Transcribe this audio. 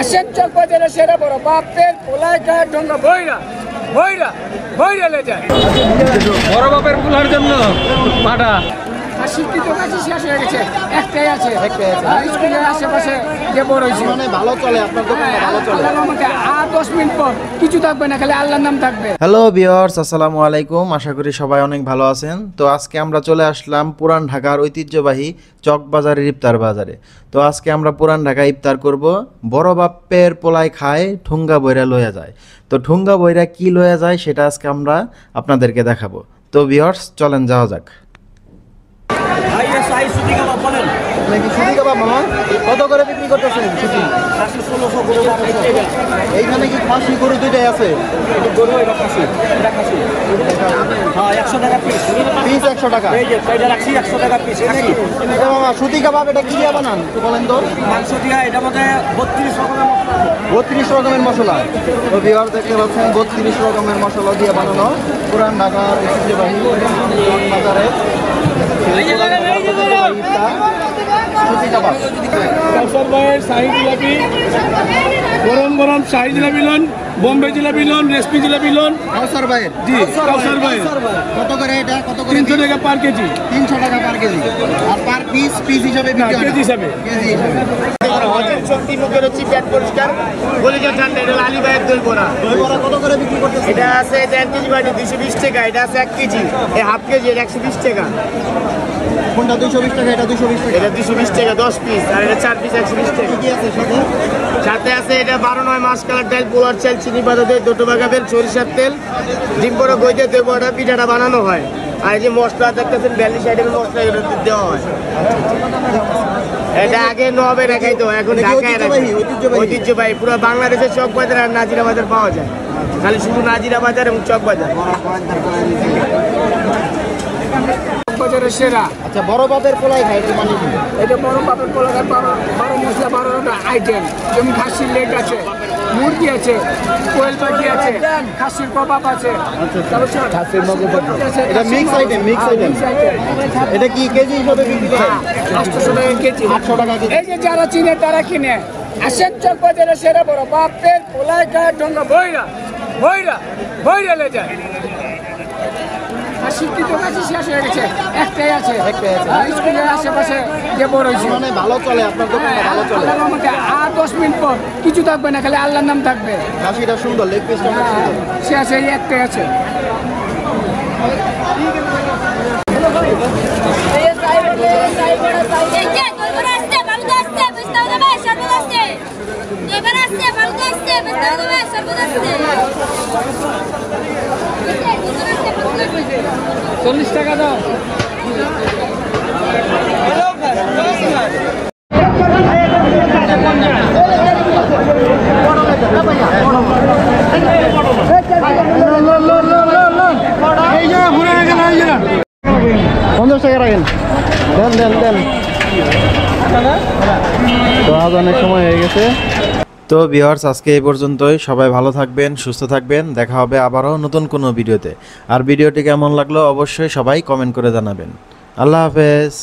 আসেন চকবাজারের সেরা বড় বাপের পোলায় খায় ঢোঙ্গা বইরা বইরা বইরা লে যায় বড় বাপের পোলার জন্য পাটা আর শিক্ষিত কাছে শেষ হয়ে গেছে একটাই আছে স্কুলের আশেপাশে যে বড় হয়েছে মানে ভালো চলে আপনার দোকানটা ভালো চলে। আর 10 মিনিট পর কিছু থাকবে না, খালি আল্লাহর নাম থাকবে। হ্যালো ভিউয়ার্স, আসসালামু আলাইকুম। আশা করি সবাই অনেক ভালো আছেন। তো আজকে আমরা চলে আসলাম পুরান ঢাকার ঐতিহ্যবাহী চকবাজারের ইফতার বাজারে। তো আজকে আমরা পুরান ঢাকায় ইফতার করব। বড় বাপ্পের পোলায় খায় ঠুঙ্গা বইরা লইয়া যায়। তো ঠুঙ্গা বইরা কি লইয়া যায় সেটা আজকে আমরা আপনাদেরকে দেখাবো। তো ভিউয়ার্স চলেন যাওয়া যাক। কত করে বিক্রি করতেছেন? এইখানে কি খাসি গরু দুইটাই আছে? পিস 100 টাকা। সুতি কাবাব এটা কি দিয়ে বানান বলেন তো? মাংস দিয়া এটা মধ্যে 32 রকমের মশলা। তো ভিউয়ার দেখতে পাচ্ছেন 32 রকমের মশলা দিয়ে বানানো পুরান ঢাকার ঐতিহ্যবাহী বাজারে গরম গরম শাহী জিলাপি লন, বোম্বে জিলাপি লন, রেসপি জিলাপি লন। কাউসার ভাইয়ের জি কাউসার ভাই। কত করে এটা? কত করে? 300 টাকা পার কেজি। 300 টাকা পার কেজি। আর পার পিস হিসাবে বিক্রি হয়? কেজি হিসাবে। কেজি হিসাবে। শক্তি মুখের হচ্ছে পেট পরিষ্কার গলিটা ঠান্ডা। এটা লালি ভাইয়ের দই বড়া। দই বড়া কত করে বিক্রি করতেছে? এটা আছে 1 কেজি বাটি 220 টাকা। এটা আছে 1 কেজি, এই হাফ কেজি এটা 120 টাকা। কোনটা 220 টাকা? এটা 220 টাকা। এটা 220 টাকা 10 পিস, আর এটা 4 পিস 120 টাকা। কি আছে সাথে? সাথে আছে এটা 12/9 মাছ কালার ডাল, পোলার চাল, চিনি পাতা দই, দুটো বাগা বেল, সরিষার তেল, ডিম বড়া, গইতে দই বড়া, পিঠাটা বানানো হয়। আর এই যে মশলা দেখতেছেন 42 আইটেমের মশলা দেওয়া হয়। এটা আগে নবে রাখাইতো, এখন ঢাকায় রাখে। ঐতিহ্যবাহী পুরো বাংলাদেশের চক বাজার আর নাজিরা বাজার পাওয়া যায়। খালি শুধু নাজিরা বাজার এবং চক বাজার। বাজারের সেরা। আচ্ছা, বড় বাপের পোলাই খায় এটা মানে কি? এটা বড় বাপের পোলায় 12 মশলা 12টা আইটেম। যেমন খাসির লেগ আছে, মুরগি আছে, কোয়েল পাখি আছে, খাসির কবাব আছে, খাসির এটা মিক্স আইটেম, মিক্স আইটেম। এটা কি কেজি হিসাবে বিক্রি করে? 800 টাকা কেজি। 800 টাকা কেজি। এই যে যারা চিনে তারা কিনে। আসেন চকবাজারের সেরা বড় বাপের পোলায় খায় ঢোঙ্গা বইরা বইরা বইরা লে যায়। আর শিক্ষিত কাছে শেষ হয়ে গেছে একটাই আছে স্কুলের আশেপাশে যে বড় হয়েছে। মানে ভালো চলে আপনার দোকানটা ভালো চলে। আর 10 মিনিট পর কিছু থাকবে না, খালি আল্লাহর নাম থাকবে। খাসিটা সুন্দর, লেগ পিসটা অনেক সুন্দর। সে আছে এই একটাই আছে। $40 টাকা দাও। টাকা রাখেন, দেন দেন দেন। তো আজ অনেক সময় হয়ে গেছে। তো ভিউয়ার্স, আজকে এই পর্যন্তই। সবাই ভালো থাকবেন, সুস্থ থাকবেন। দেখা হবে আবারও নতুন কোনো ভিডিওতে। আর ভিডিওটি কেমন লাগলো অবশ্যই সবাই কমেন্ট করে জানাবেন। আল্লাহ হাফেজ।